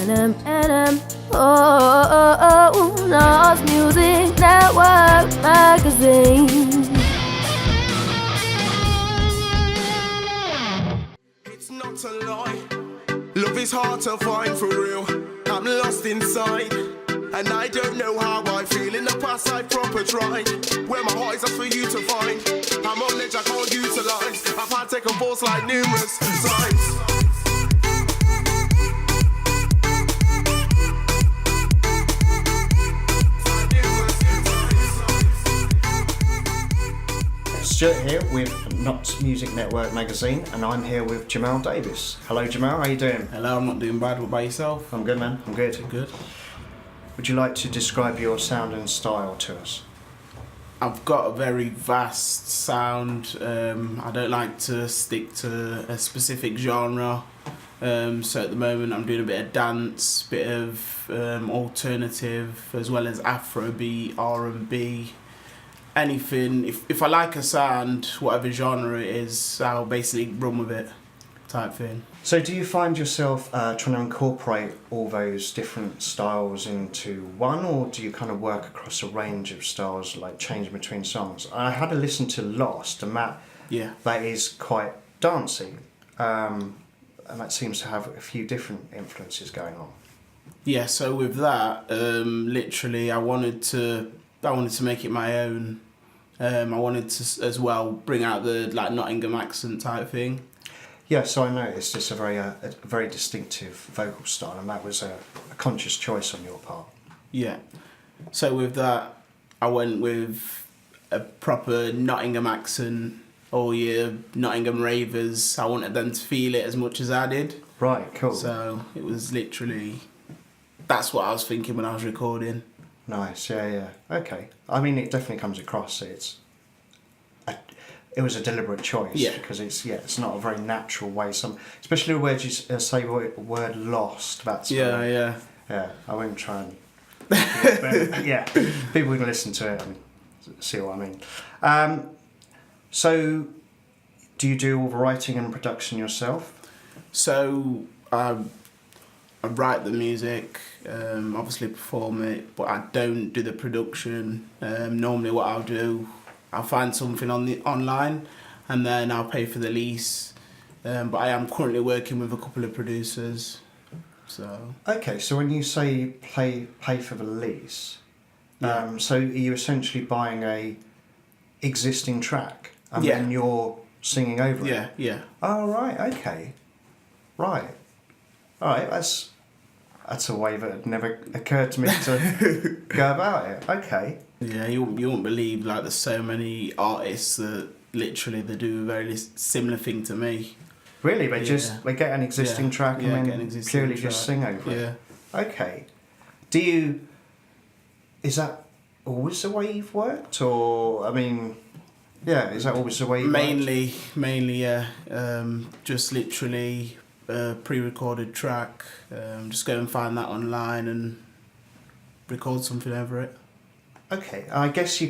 Nas Music Network Magazine. It's not a lie. Love is hard to find for real. I'm lost inside, and I don't know how I feel. In the past I proper tried. Where my heart is up for you to find. I'm on edge I can't utilize. I've had to take a pulse like numerous times. Stuart here with Not Music Network Magazine, and I'm here with Jaymal Davis. Hello Jaymal, how you doing? Hello, I'm not doing bad. What about yourself? I'm good, man. I'm good. Good. Would you like to describe your sound and style to us? I've got a very vast sound. I don't like to stick to a specific genre. So at the moment I'm doing a bit of dance, bit of alternative, as well as Afrobeat, R&B. Anything. If I like a sound, whatever genre it is, I'll basically run with it, type thing. So do you find yourself trying to incorporate all those different styles into one, or do you kind of work across a range of styles, like changing between songs? I had a listen to Lost, and that is quite dancey, and that seems to have a few different influences going on. Yeah, so with that, literally I wanted to make it my own. I wanted to as well bring out the Nottingham accent type thing. Yeah, so I noticed it's a very distinctive vocal style, and that was a conscious choice on your part. Yeah. So with that, I went with a proper Nottingham accent. All your Nottingham ravers, I wanted them to feel it as much as I did. Right, cool. So it was literally, that's what I was thinking when I was recording. Nice, yeah. Okay. I mean, it definitely comes across. It was a deliberate choice, because it's not a very natural way. Especially the word you say the word lost. That's yeah. I won't try and. But, yeah, people can listen to it and see what I mean. So, do you do all the writing and production yourself? So I write the music, obviously perform it, but I don't do the production. Normally what I'll do, I'll find something online and then I'll pay for the lease. But I am currently working with a couple of producers. So okay, so when you say pay for the lease, so are you essentially buying a existing track and then you're singing over it? Yeah. Oh, right, okay. Right. All right, that's a way that had never occurred to me to go about it. Okay. Yeah, you won't believe, there's so many artists that literally they do a very similar thing to me. Really? They get an existing track and then purely just sing over it? Yeah. Okay. Is that always the way you've worked? Or, I mean, is that always the way you've worked? Mainly, yeah. Just literally a pre-recorded track. Just go and find that online and record something over it. Okay, I guess do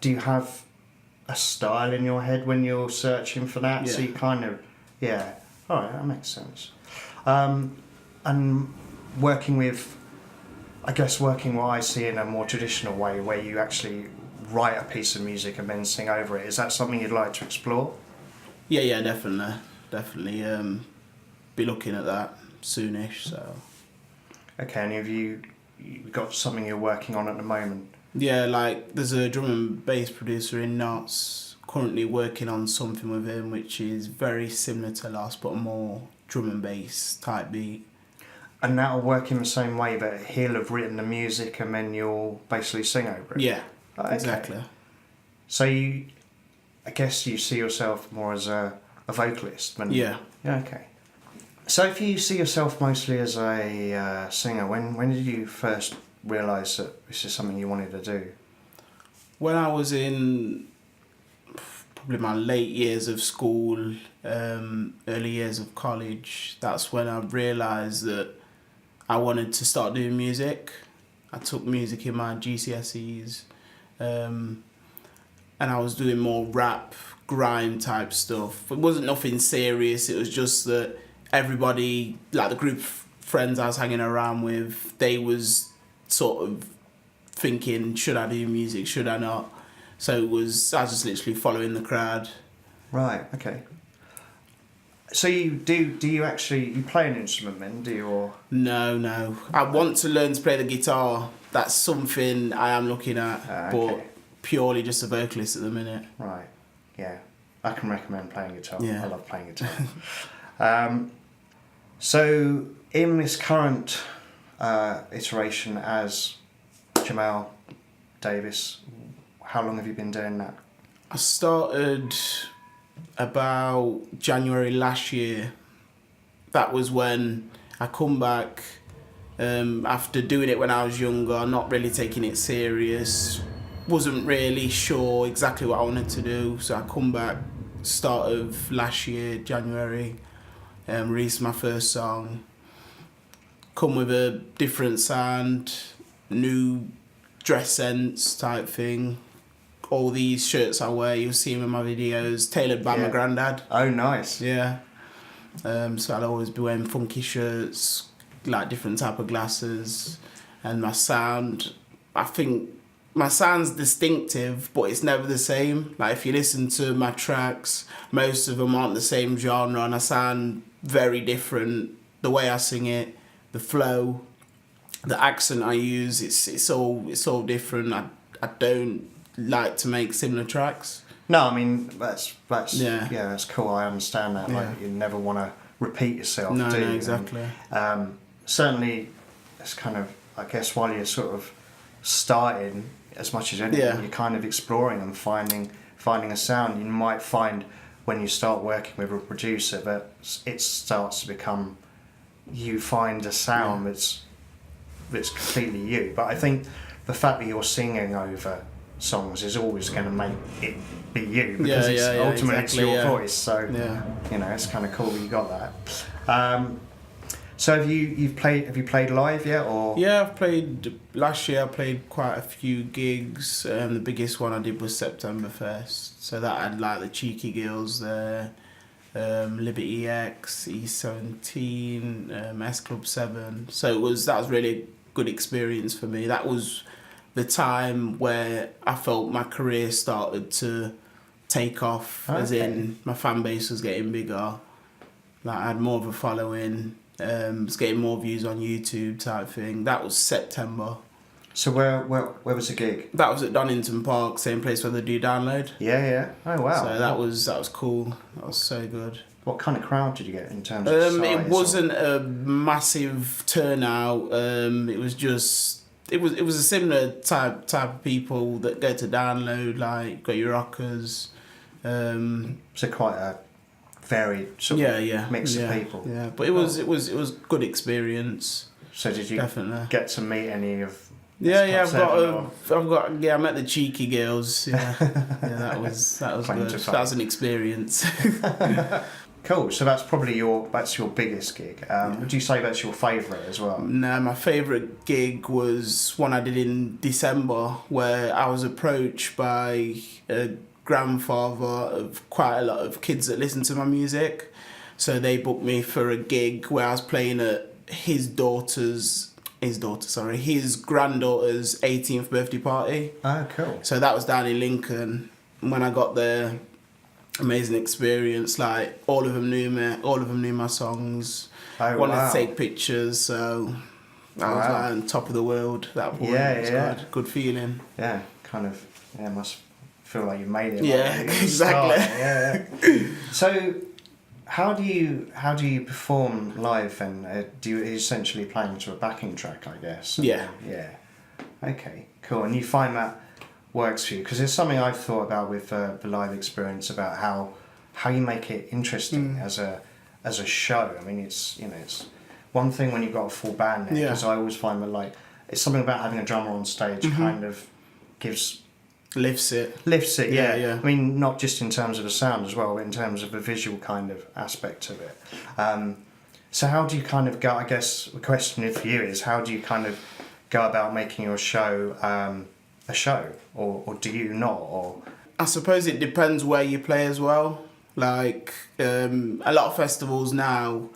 you have a style in your head when you're searching for that? Yeah. So you alright, that makes sense. And working what I see in a more traditional way, where you actually write a piece of music and then sing over it, is that something you'd like to explore? Yeah, definitely. Be looking at that soonish, so. Okay, and have you got something you're working on at the moment? Yeah, there's a drum and bass producer in Notts, currently working on something with him which is very similar to Lost, but a more drum and bass type beat. And that'll work in the same way that he'll have written the music and then you'll basically sing over it? Yeah, okay. Exactly. So I guess you see yourself more as a vocalist? Yeah. Yeah, okay. So if you see yourself mostly as a singer, when did you first realise that this is something you wanted to do? When I was in probably my late years of school, early years of college, that's when I realised that I wanted to start doing music. I took music in my GCSEs, and I was doing more rap, grime type stuff. It wasn't nothing serious, it was just that everybody, the group friends I was hanging around with, they was sort of thinking, should I do music, should I not? So I was just literally following the crowd. Right, okay. So you you play an instrument then, do you? Or? No. I want to learn to play the guitar. That's something I am looking at, okay. but purely just a vocalist at the minute. Right, yeah. I can recommend playing guitar. Yeah. I love playing guitar. So in this current iteration as Jaymal Davis, how long have you been doing that? I started about January last year. That was when I come back after doing it when I was younger, not really taking it serious, wasn't really sure exactly what I wanted to do, so I come back start of last year, January, released my first song, come with a different sound, new dress sense type thing. All these shirts I wear, you'll see them in my videos, tailored by my granddad. Oh, nice. Yeah. So I'll always be wearing funky shirts, like different type of glasses, and my sound, I think my sound's distinctive, but it's never the same. Like if you listen to my tracks, most of them aren't the same genre, and I sound very different. The way I sing it, the flow, the accent I use, it's all different. I don't like to make similar tracks. No, I mean that's yeah, that's cool. I understand that. Like you never want to repeat yourself. No, do you? exactly. And, certainly, it's kind of, I guess, while you're sort of starting, as much as anything, you're kind of exploring and finding a sound. You might find when you start working with a producer that it starts to become, you find a sound that's completely you. But I think the fact that you're singing over songs is always going to make it be you, because ultimately it's your voice. So you know, it's kind of cool you got that. So have you played live yet, or? Yeah, I've played last year. I played quite a few gigs. The biggest one I did was September Fest. So that had like the Cheeky Girls there, Liberty X, E17, S Club 7. So that was really a good experience for me. That was the time where I felt my career started to take off, as in my fan base was getting bigger. Like I had more of a following, was getting more views on YouTube type thing. That was September. So where was the gig? That was at Donington Park, same place where they do Download. Yeah. Oh wow. So that was cool. That was so good. What kind of crowd did you get in terms of size? It wasn't a massive turnout. It was just. It was a similar type of people that go to Download, like got your rockers. So quite a varied sort of mix of people. Yeah, but it was good experience. So did you definitely get to meet any of? I met the Cheeky Girls. Yeah, that was good. That was an experience. Cool. So that's probably your biggest gig. Would you say that's your favourite as well? No, my favourite gig was one I did in December, where I was approached by a grandfather of quite a lot of kids that listen to my music. So they booked me for a gig where I was playing at his granddaughter's 18th birthday party. Oh, cool. So that was down in Lincoln. When I got there, amazing experience. Like all of them knew me. All of them knew my songs. Wanted to take pictures. So I was like on top of the world. That point. Yeah. Good feeling. Yeah, kind of. Yeah, must feel like you made it. Yeah, exactly. Yeah. So, how do you perform live? And are you essentially playing to a backing track, I guess? Yeah. Yeah. Okay. Cool. And you find that works for you, because there's something I've thought about with the live experience about how you make it interesting as a show. I mean, it's one thing when you've got a full band there, because I always find that like it's something about having a drummer on stage kind of lifts it. Yeah. I mean, not just in terms of the sound as well, but in terms of the visual kind of aspect of it. So how do you kind of go? I guess the question for you is, how do you kind of go about making your show a show, or do you not? Or I suppose it depends where you play as well. Like a lot of festivals now,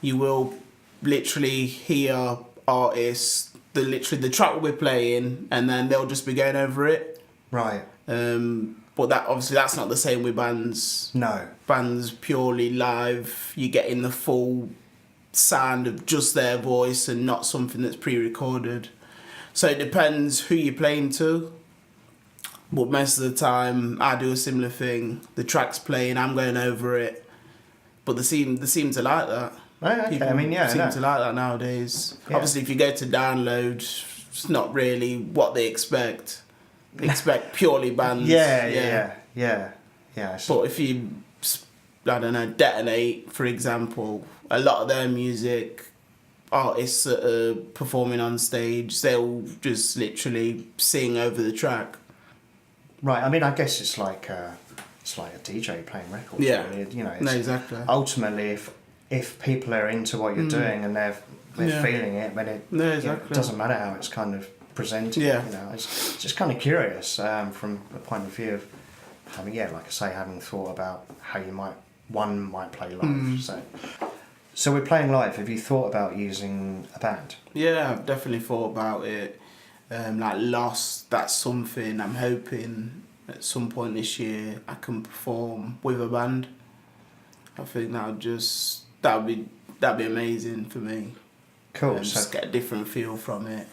you will literally hear artists, the track we're playing, and then they'll just be going over it. Right. But that obviously that's not the same with bands. No. Bands purely live, you're getting the full sound of just their voice and not something that's pre-recorded. So it depends who you're playing to. But most of the time, I do a similar thing. The track's playing, I'm going over it. But they seem to like that. Oh, okay. People I mean, yeah, seem no. to like that nowadays. Yeah. Obviously, if you go to download, it's not really what they expect. They expect purely bands. Yeah. But if you, I don't know, Detonate, for example, a lot of their music, artists that are performing on stage, they'll just literally sing over the track. Right. I mean, I guess it's like a DJ playing records. Yeah. Really. You know. No, exactly. Ultimately, if people are into what you're doing and they're feeling it, then it doesn't matter how it's kind of presented. Yeah. You know, it's just kind of curious from the point of view of having, like I say, having thought about how one might play live. So we're playing live. Have you thought about using a band? Yeah, I've definitely thought about it. Like Lost, that's something I'm hoping at some point this year I can perform with a band. I think that'd be amazing for me. Cool. Just get a different feel from it.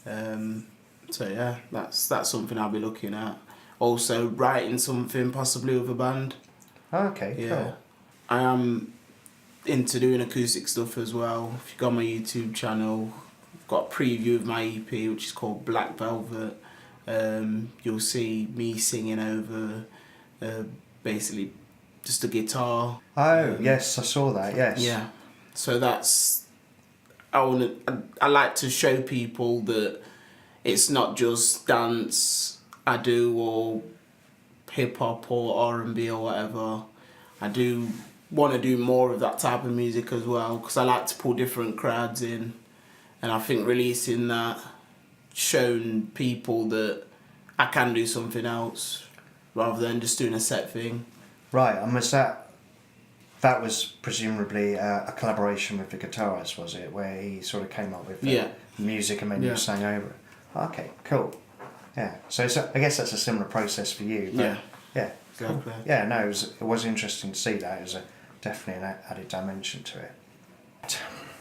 So yeah, that's something I'll be looking at. Also writing something possibly with a band. Okay. Yeah. Cool. I am into doing acoustic stuff as well. If you go on my YouTube channel, I've got a preview of my EP which is called Black Velvet. You'll see me singing over basically just a guitar. Oh yes, I saw that. Yes. Yeah. So I like to show people that it's not just dance I do or hip hop or R&B or whatever. I do want to do more of that type of music as well because I like to pull different crowds in, and I think releasing that, showing people that I can do something else rather than just doing a set thing. Right, and that was presumably a collaboration with the guitarist, was it? Where he sort of came up with the music and then you sang over it. Okay, cool. Yeah, so I guess that's a similar process for you. But yeah, exactly. Cool. Yeah, no, it was interesting to see that. It was definitely an added dimension to it.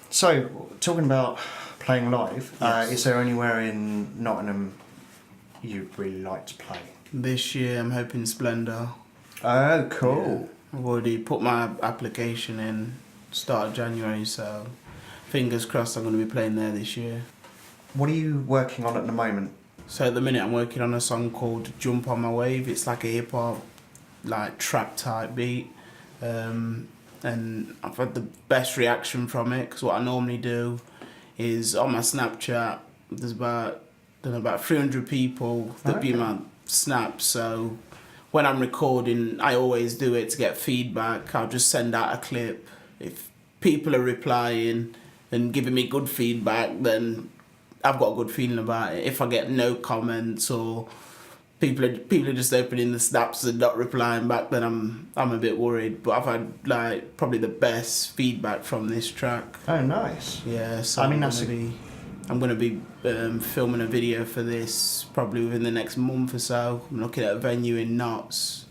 So, talking about playing live, is there anywhere in Nottingham you'd really like to play? This year I'm hoping Splendour. Oh, cool. Yeah. I've already put my application in start of January, so fingers crossed I'm going to be playing there this year. What are you working on at the moment? So at the minute I'm working on a song called Jump on My Wave. It's like a hip hop, like trap type beat. And I've had the best reaction from it because what I normally do is on my Snapchat, there's about 300 people that view my snaps. So when I'm recording, I always do it to get feedback. I'll just send out a clip. If people are replying and giving me good feedback, then I've got a good feeling about it. If I get no comments or people are just opening the snaps and not replying back, then I'm a bit worried. But I've had like probably the best feedback from this track. Oh, nice. Yeah, so I mean, I'm gonna be filming a video for this probably within the next month or so. I'm looking at a venue in Notts,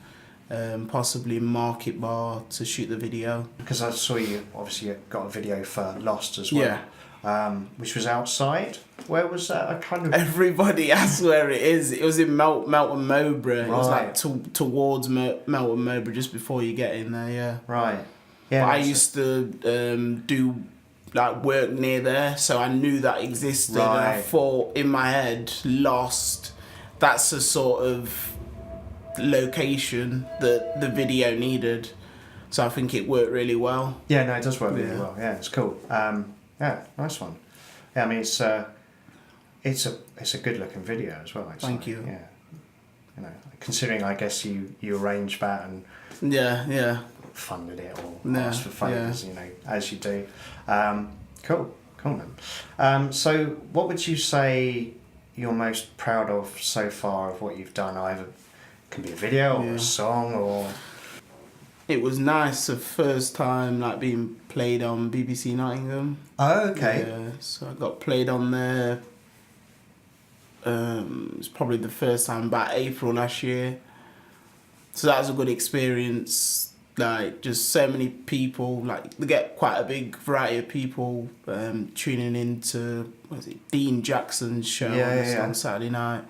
possibly Market Bar to shoot the video. Because I saw you obviously got a video for Lost as well. Yeah. Which was outside. Where was that? I kind of. Everybody asks where it is. It was in Melton Mowbray. Right. It was like towards Melton Mowbray, just before you get in there. Yeah. Right. Yeah. But I used to do like work near there, so I knew that existed. Right. And I thought in my head, Lost. That's a sort of location that the video needed. So I think it worked really well. Yeah. No, it does work really well. Yeah, it's cool. Yeah, nice one. Yeah, I mean it's a good looking video as well. Actually. Thank you. Yeah, you know, considering I guess you arranged that and funded it or asked for favours, you know, as you do. Cool man. So what would you say you're most proud of so far of what you've done? Either it can be a video or a song or. It was nice the first time like being played on BBC Nottingham. Oh, okay. Yeah, so I got played on there. It's probably the first time about April last year. So that was a good experience. Like just so many people, like they get quite a big variety of people tuning into Dean Jackson's show on Saturday night.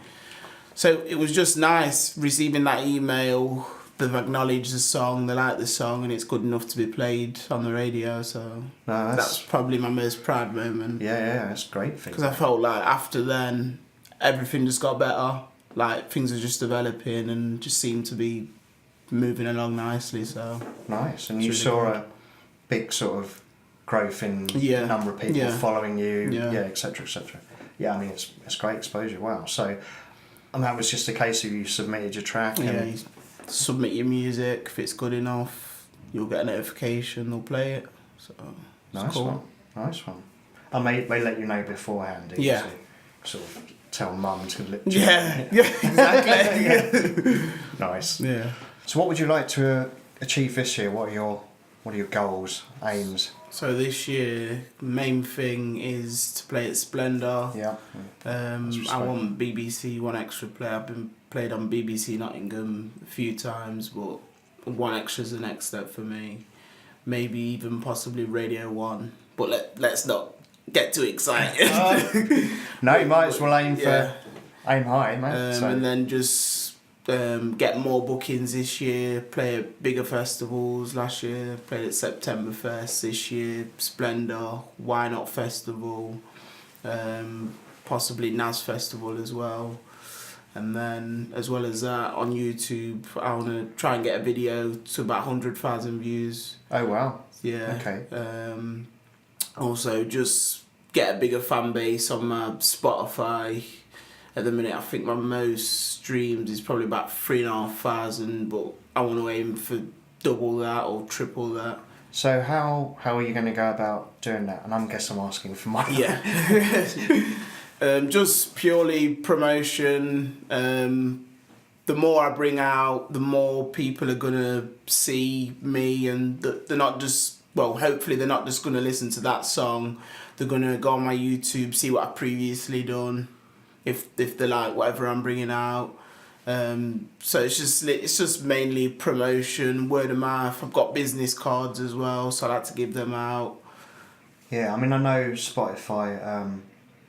So it was just nice receiving that email. They've acknowledged the song, they like the song, and it's good enough to be played on the radio. So that's probably my most proud moment. Yeah, that's great. Because I felt like after then, everything just got better. Like things were just developing and just seemed to be moving along nicely. So nice, and you really saw a big sort of growth in number of people following you, etc., etc. Yeah, I mean it's great exposure. Wow. So, and that was just a case of you submitted your track. And you submit your music. If it's good enough, you'll get a notification. They'll play it. So nice cool. Nice one. And they let you know beforehand. Yeah. Sort of tell mum to. Yeah, exactly. Nice. Yeah. So what would you like to achieve this year? What are your goals, aims? So this year, main thing is to play at Splendour. Yeah. I want BBC One Extra play. I've been played on BBC Nottingham a few times, but One Extra is the next step for me. Maybe even possibly Radio 1. But let's not get too excited. No, you might as well aim high, mate. And then just get more bookings this year, play at bigger festivals. Last year played at September Fest, this year Splendour, Why Not Festival, possibly NAS Festival as well. And then as well as that on YouTube I want to try and get a video to about 100,000 views. Oh wow. Yeah. Okay. Also just get a bigger fan base on my Spotify. At the minute, I think my most streams is probably about 3,500, but I want to aim for double that or triple that. So how are you going to go about doing that? And I guess I'm asking for money. Yeah. Just purely promotion. The more I bring out, the more people are going to see me, and they're not just, well, hopefully they're not just going to listen to that song. They're going to go on my YouTube, see what I've previously done. If they like whatever I'm bringing out, so it's just mainly promotion, word of mouth. I've got business cards as well, so I like to give them out. Yeah, I mean I know Spotify,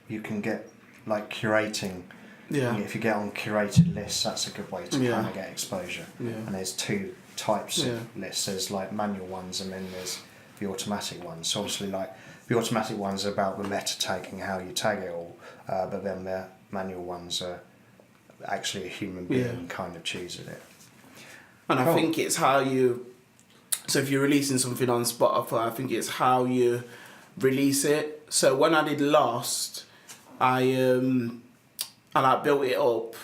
you can get like curating. Yeah. If you get on curated lists, that's a good way to kind of get exposure. Yeah. And there's two types of lists. There's like manual ones, and then there's the automatic ones. So obviously, like the automatic ones are about the meta tagging, how you tag it all, but then the manual ones are actually a human being kind of choosing it. And I think it's how you... So if you're releasing something on Spotify, I think it's how you release it. So when I did Lost, I like built it up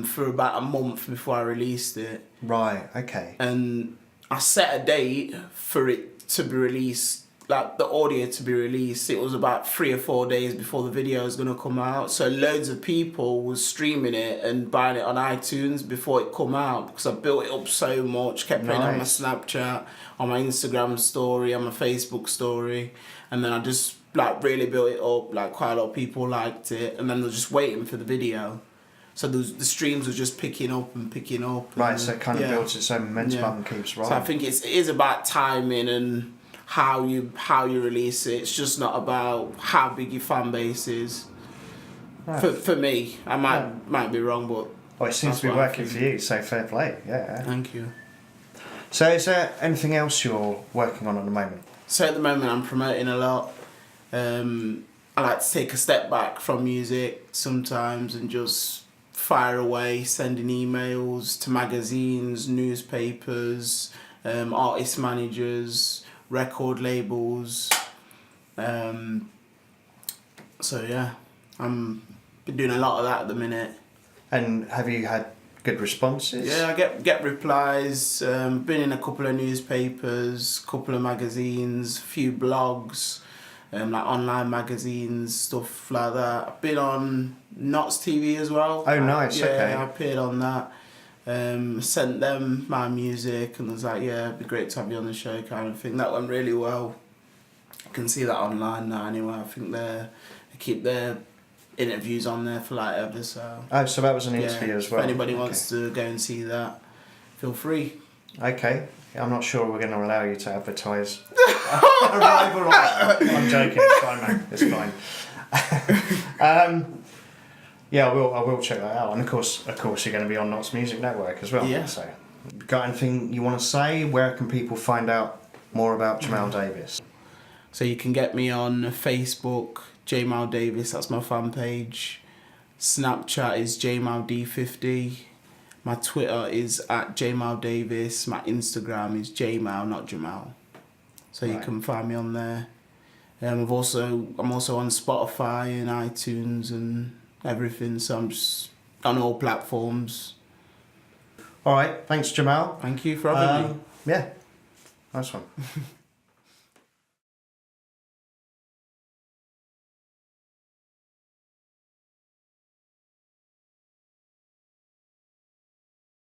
for about a month before I released it. Right, okay. And I set a date for it to be released, like the audio to be released. It was about 3 or 4 days before the video was going to come out. So loads of people was streaming it and buying it on iTunes before it come out, because I built it up so much, kept playing on my Snapchat, on my Instagram story, on my Facebook story. And then I just like really built it up, like quite a lot of people liked it, and then they're just waiting for the video. So the streams were just picking up and picking up. Right, so it kind of builds its own momentum and keeps rolling. So I think it is about timing and how you release it. It's just not about how big your fan base is. Right. For me, I might be wrong, but well, it seems to be working for you. So fair play, yeah. Thank you. So is there anything else you're working on at the moment? So at the moment, I'm promoting a lot. I like to take a step back from music sometimes and just fire away, sending emails to magazines, newspapers, artist managers, record labels. So yeah, I'm been doing a lot of that at the minute. And have you had good responses? Yeah, I get replies. Been in a couple of newspapers, couple of magazines, a few blogs, like online magazines, stuff like that. I've been on Knots TV as well. Oh, nice. Yeah, okay. I appeared on that. Sent them my music and was like, yeah, it'd be great to have you on the show kind of thing. That went really well. You can see that online now anyway. I think they keep their interviews on there for like ever, so... Oh, so that was an yeah, interview as well? If anybody wants to go and see that, feel free. Okay. I'm not sure we're going to allow you to advertise. I'm joking. It's fine, mate. It's fine. Yeah, I will check that out. And of course, you're going to be on Knots Music Network as well. Yeah. So, got anything you want to say? Where can people find out more about Jaymal Davis? So you can get me on Facebook, Jaymal Davis. That's my fan page. Snapchat is JaymalD50. My Twitter is at Jaymal Davis. My Instagram is Jaymal, not Jamal. So you can find me on there. I'm also on Spotify and iTunes and everything. So I'm just on all platforms. All right. Thanks, Jaymal. Thank you for having me. Yeah. Nice one.